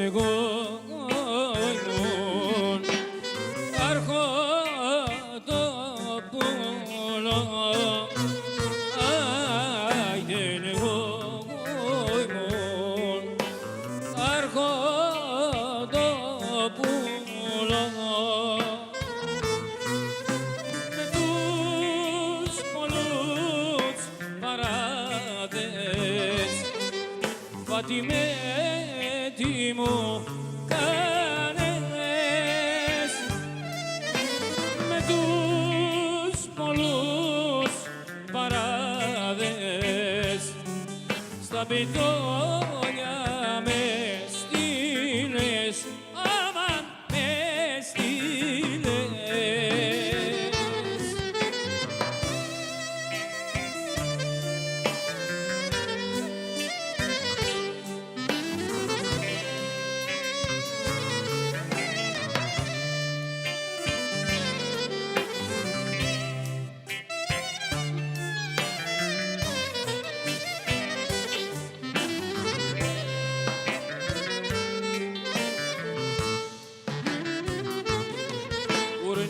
εγώ ήμουν αρχοντόπουλο. Άιντε εγώ ήμουν αρχοντόπουλο. Με τους πολλούς παράδες πατημέτη μου κάνες. Με τους πολλούς παράδες στα πιτόνια με στείλες, αμάν με στείλες.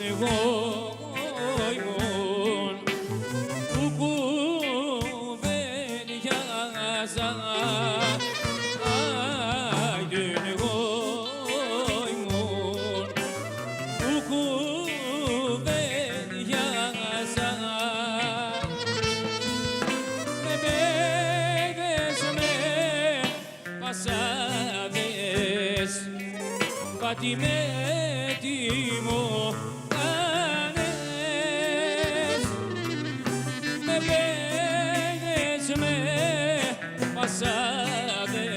Εγώ ήμουν που κουβεντιάζα. Άιντε εγώ ήμουν που κουβεντιάζα. Με μπαίδες με πασάδες πατημέτη μου κάνες. Με μπαίδες με πασάδες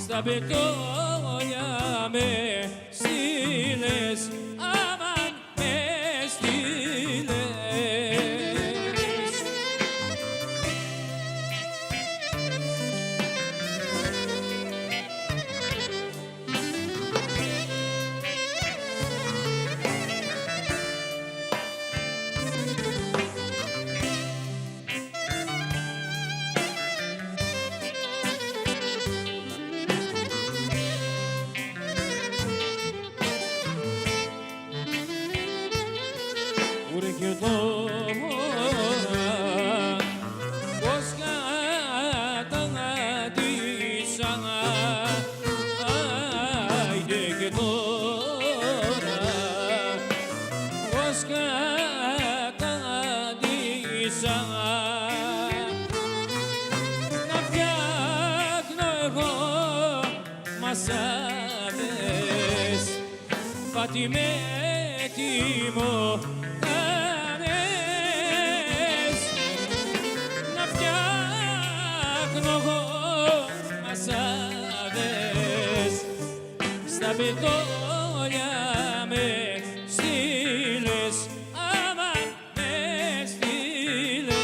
στα πετόνια με στείλες, αμάν με στείλες. Και τώρα πως καταδύσα. Άιντε και τώρα πως καταδύσα. Να φτιάχνω εγώ μασάδες πατημέτη μου κάνες. Να φτιάχνω εγώ μασάδες στα πιτόνια με στείλες, αμάν με στείλες.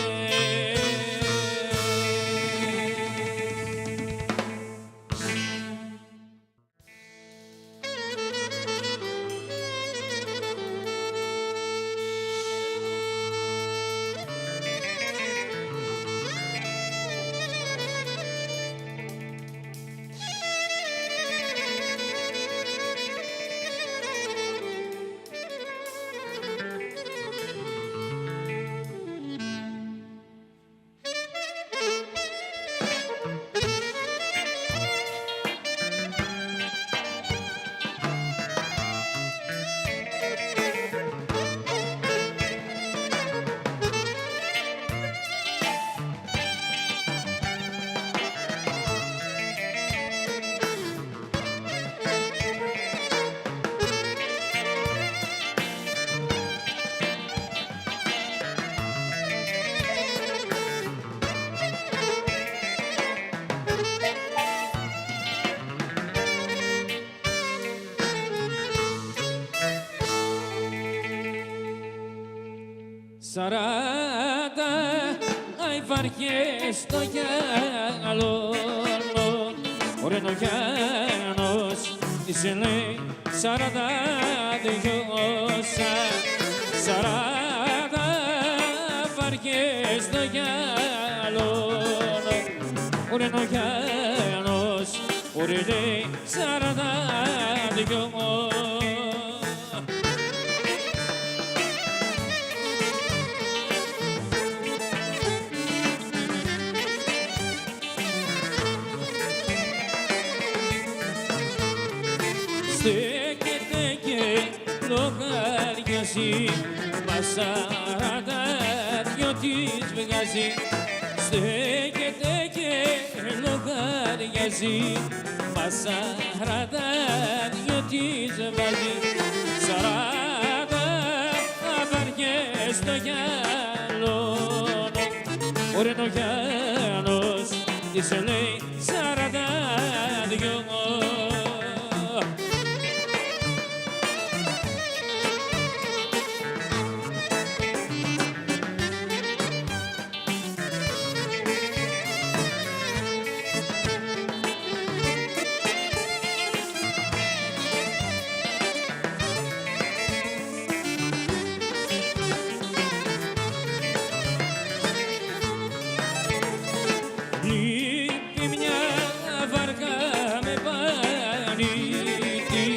Σαράντα αϊφαρχές στο γυαλό. Ωραία ο Γιάννος της λέει 42. Σαράντα φαρχές στο γυαλό. Ωραία ο Γιάννος Ωρε λέει 42. Στέκεται και λογαριάζει, μα 42 της βγάζει. Στέκεται και λογαριάζει, μα 42 της βάζει. 40 βαριές στο γυαλό, ο Ρενογιάννος της λέει 42. Λείπει μια βάρκα με πανίτη,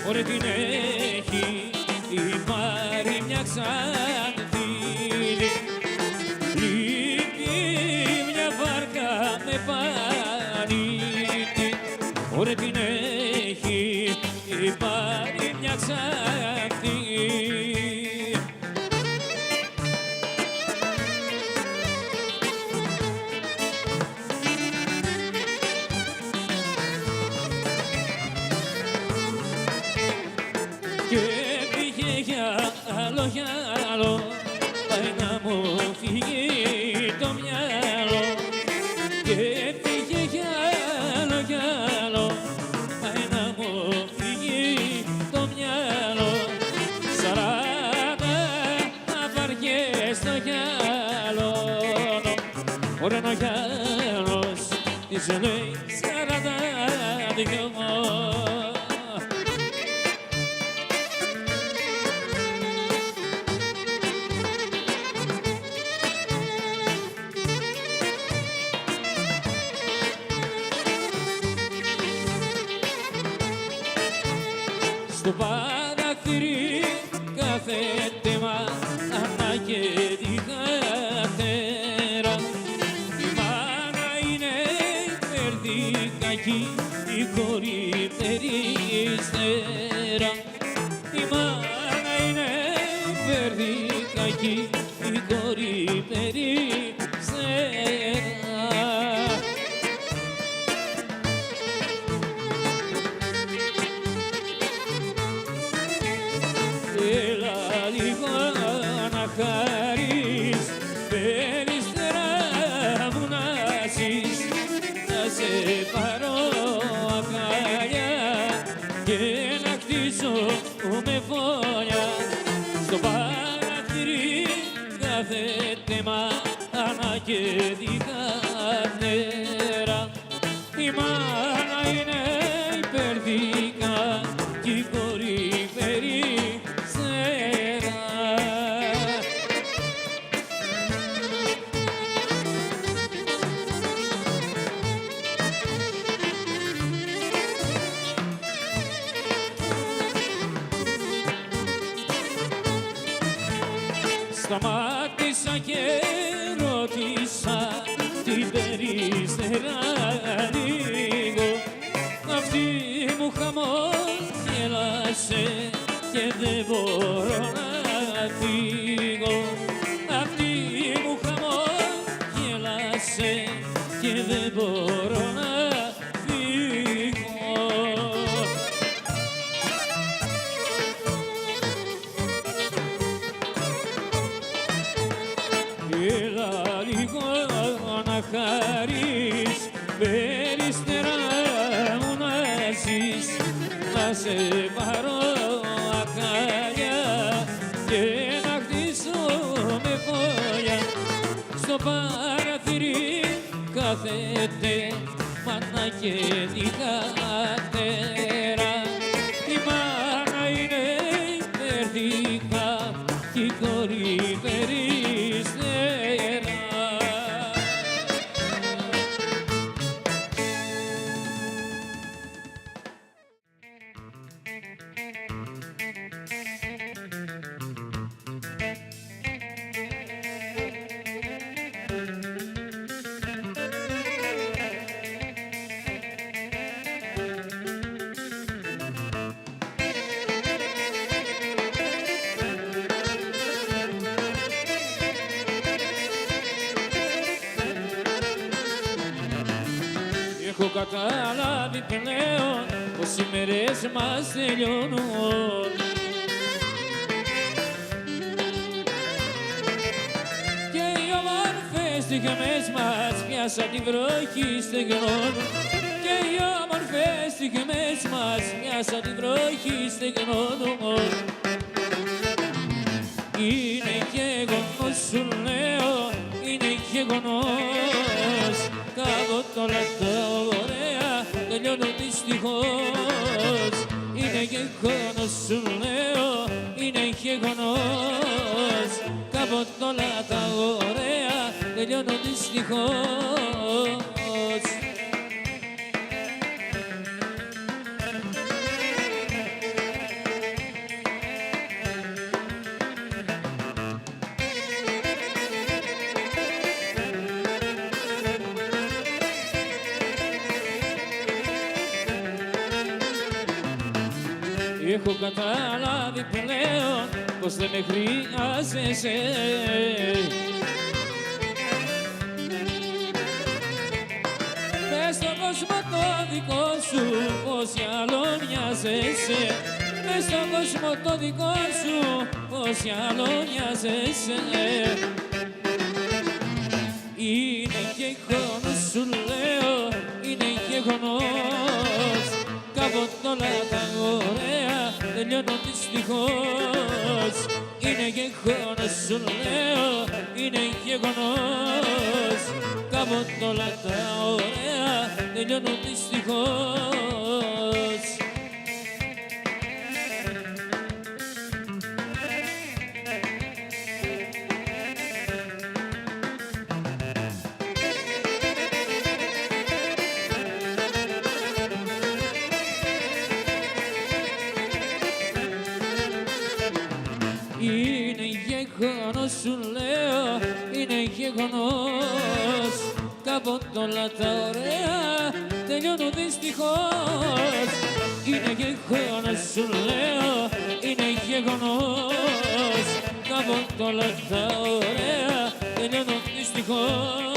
ωραία την έχει πάρει μια ξανθήλη. Λείπει μια βάρκα με πανίτη, ωραία την έχει πάρει μια ξανθήλη. Και πήγε για άλλο, πάει να μου φύγει το μυαλό. Και πήγε για άλλο, πάει να μου φύγει το μυαλό. 40 βαριές στο γυαλό, ο Ρενογιάννος της λέει 42. Στο παραθύρι κάθεται μάνα και τη κατέρα. Η μάνα είναι περδικακή, η κόρη περιστέρα. Η μάνα είναι περδικακή, η κόρη περιστέρα. Έλα λίγο να χαρείς, περιστέρα μου να ζεις, να σε πάρω αγκαλιά και να χτίσω με φωνιά. Στο παραθύρι κάθεται μάνα και τη κατέρα. Η μάνα είναι υπερδικά κι η κόρη περιστέρα. Σταμάτησα και ρώτησα την περίστερα λίγο. Αυτή μου χαμόγελασε και δεν μπορώ να φύγω. Αυτή μου χαμόγελασε και δεν μπορώ να φύγω. Έλα λίγο να χαρείς, περιστέρα μου να ζεις, να σε πάρω αγκαλιά και να χτίσω με φωλιά. Στο παραθύρι κάθεται μάνα και τη κατέρα. Η μάνα είναι υπερδικά κι η κόρη περιστέρα. Έχω καταλάβει πλέον πως οι μέρες μας τελειώνουν και οι όμορφες στιγμές μας πια σαν τη βροχή στεγνώνουν και οι όμορφες στιγμές μας πια σαν τη βροχή στεγνώνουν. Είναι γεγονός σου λέω, είναι γεγονός κάποτε όλα τα ωραία τελειώνουν δυστυχώς. Είναι γεγονός σου λέω, είναι γεγονός κάποτε όλα τα ωραία τελειώνουν δυστυχώς. Έχω καταλάβει πλέον πως δεν με χρειάζεσαι μες στον κόσμο το δικό σου πως κι άλλο μοιάζεσαι μες στον κόσμο το δικό σου πως κι άλλο μοιάζεσαι. Είναι γεγονός σου λέω, είναι γεγονός κάποτε όλα τα ωραία τελειώνουν δυστυχώς. Είναι γεγονός σου λέω, είναι γεγονός κάποτε όλα τα ωραία τελειώνουν δυστυχώς. Είναι γεγονός σου λέω, είναι γεγονός κάποτε όλα τα ωραία τελειώνουν δυστυχώς. Είναι γεγονός σου λέω, είναι γεγονός κάποτε όλα τα ωραία τελειώνουν δυστυχώς.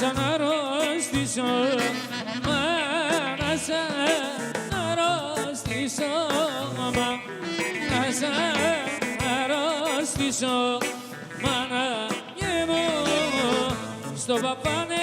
Σαν αρρώστησω, μάνα σαν αρρώστησω, μάνα σαν αρρώστησω, μάνα και μου στο παπανέρα.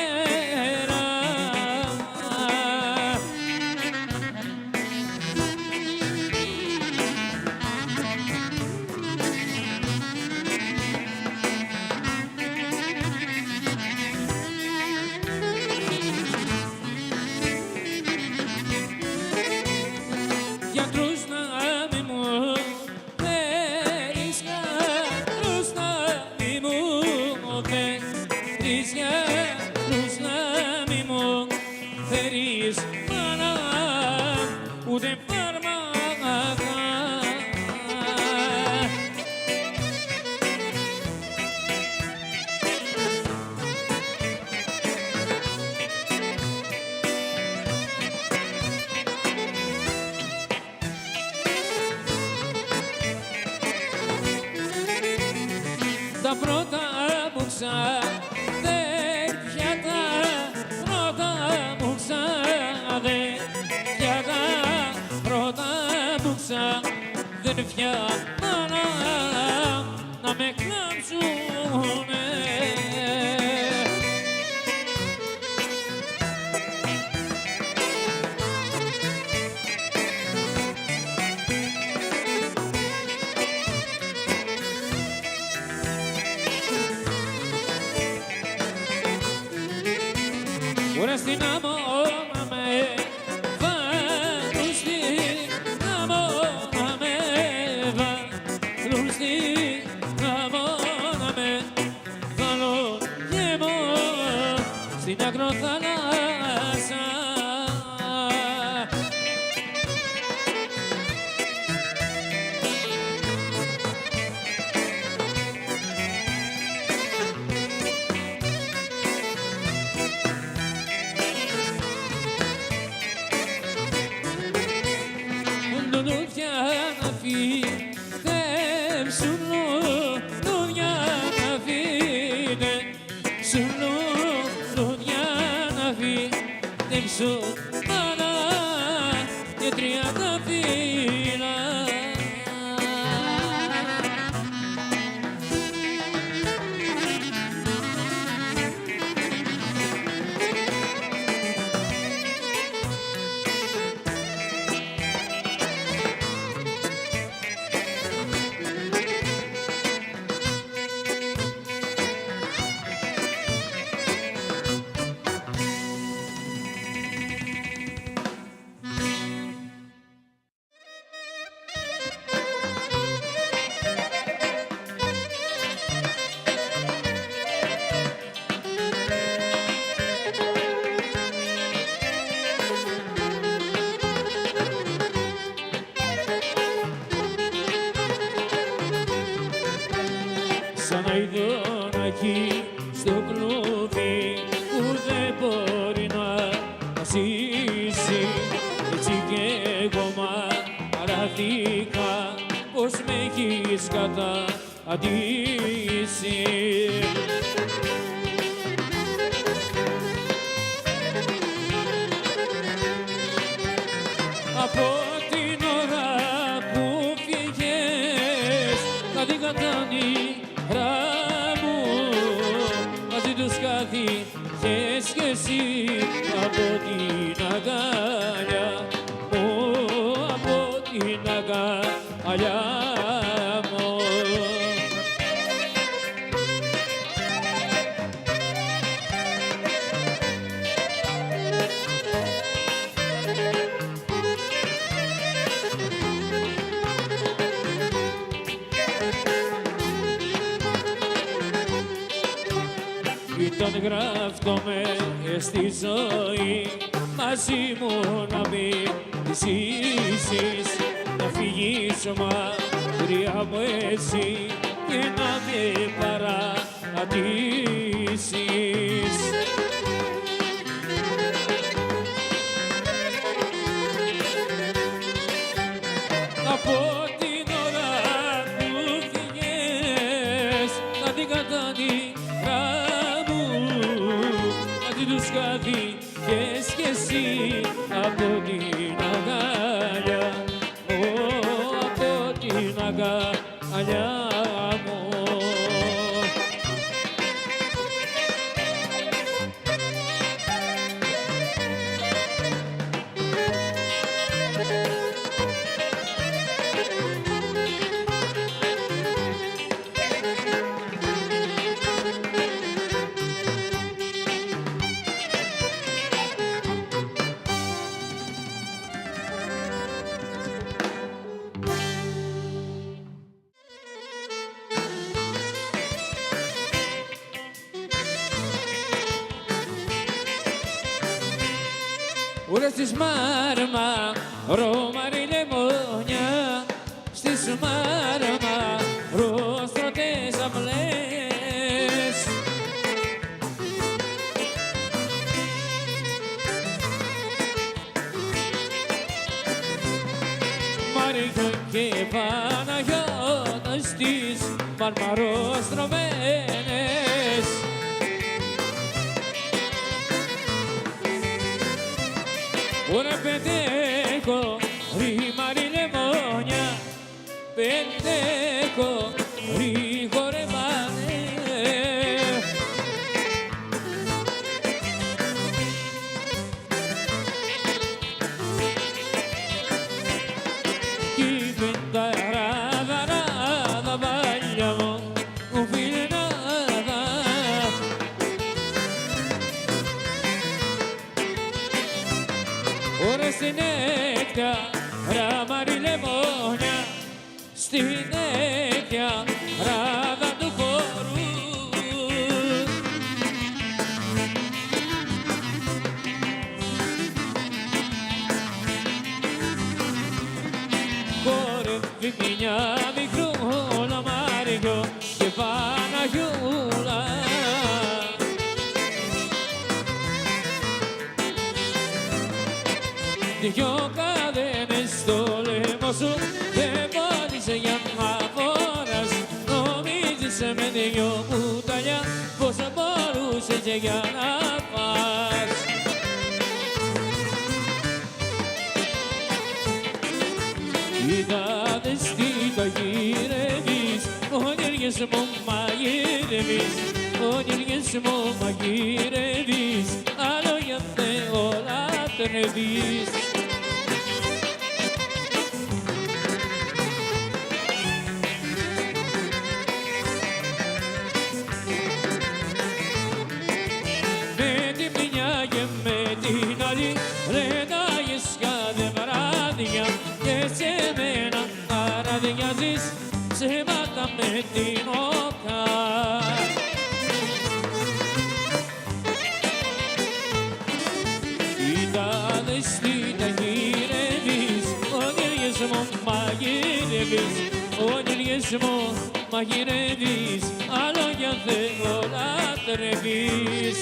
Τα πρώτα μου ξαδέρφια, τα πρώτα μου ξαδέρφια, τα πρώτα μου ξαδέρφια, να με κλάψουνε. Ora στην αμόνα με βάλουν, στην αμόνα με βάλουν, στην αμόνα με βάλουν και μόνο στην ακροθάλασσα. Λουλούδια να φύγουν, λουλούδια να φύγουν, λουλούδια να φύγουν, μάνα και 30 φύλλα. εκεί στο κλουβί που δεν μπορεί να ζήσει. Έτσι κι εγώ μαραθήκα πως με έχεις καταντήσει. Από την ώρα που φύγες χάθηκα τα όνειρά μου, μαζί τους χάθηκες κι εσύ από την αγκαλιά μου, από την αγκαλιά μου. Ήταν γράφτο με στη ζωή μαζί μου να μην ζήσεις, να φύγεις μακριά μου εσύ και να με παρατήσεις. Από την ώρα που φύγες χάθηκα τα όνειρά μου, μαζί τους χάθηκες κι εσύ από την αγκαλιά μου, από την αγκαλιά μου. Ουρες της Μάρμα, ρομαρή λεμόνια, στις Μάρμα, ροστρωτές αυλές. Μαρίγιο και Παναγιώτα στις μαρμαρόστρωμένες. Ora pendejo, rimari lemonia, pendejo, rigore mane. Chi venda rada rada bagliamo, un fine nada. Ora στην έκτα ραμάρι λεμόνια, στην έκτα ράδα του χώρου. Χορεύει μια μικρό λαμάριο και Παναγιούλα. Δυο καδένες στο λαιμό σου και πόνισε για να φοράς. Νομίζεις με δυο κουταλιά πως μπορούσες και για να πας. Είδατε τι τα γυρεύεις, όνειριες μου μαγειρεύεις, όνειριες μου μαγειρεύεις, άλλο για Θεό λατρεύεις. Με τη μια και με την άλλη ρετάγεις κάθε βράδια και σε μένα παραδιάζεις ψέματα με την όκα. Είδατε τι τα γυρεύεις, όνειριες μου μαγειρεύεις, όνειριες μου μαγειρεύεις, άλλο για Θεό λατρεύεις.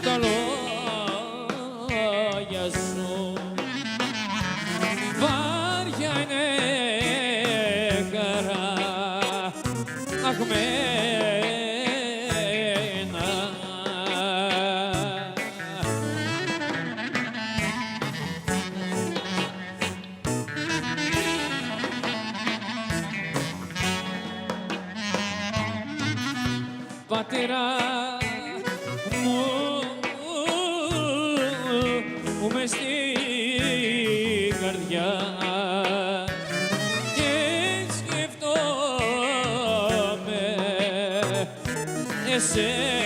Τα λόγια σου βάρια είναι χαρά αγμένα. Πατέρα μου μες στην καρδιά και σκεφτόμαι εσένα.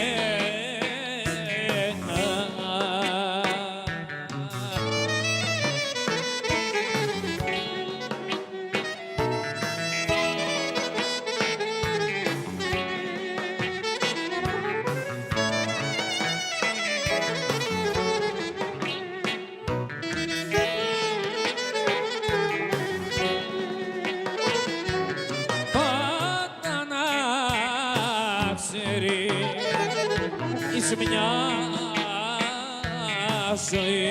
Είσαι μια ζωή,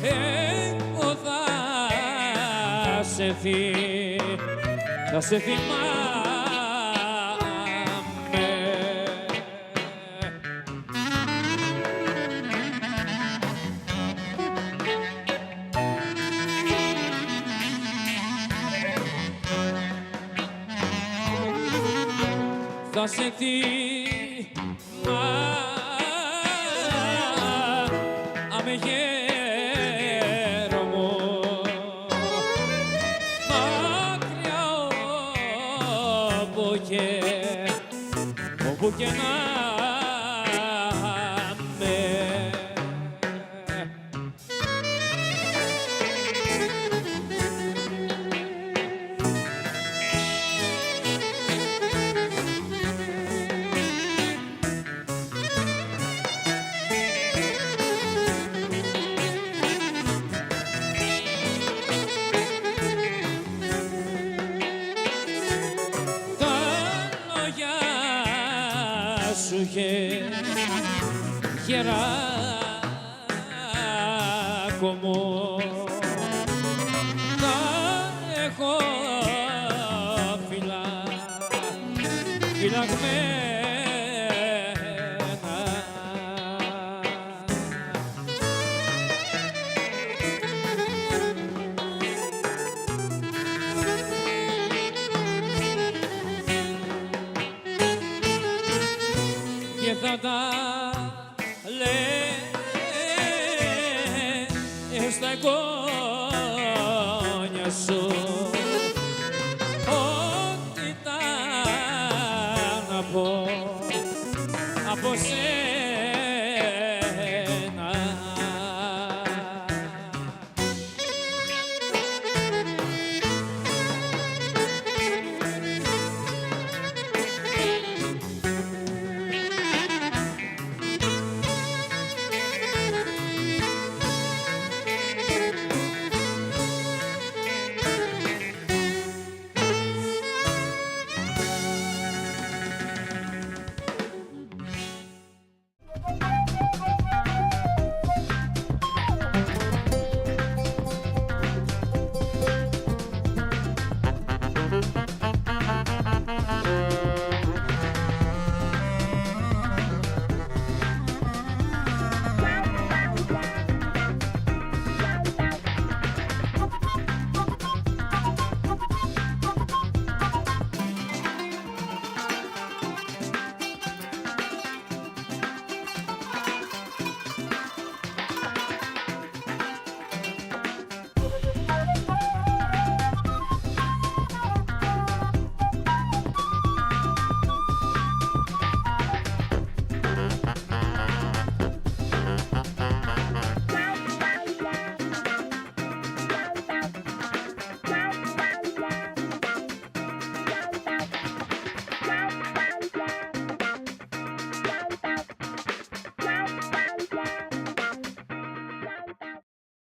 εγώ θα σε θυμάμαι. Θα σε θυμάμαι γέρο μου, μακριά όπου και να με. Σου γεράκο μου, τα έχω φυλαγμένα. Και θα τα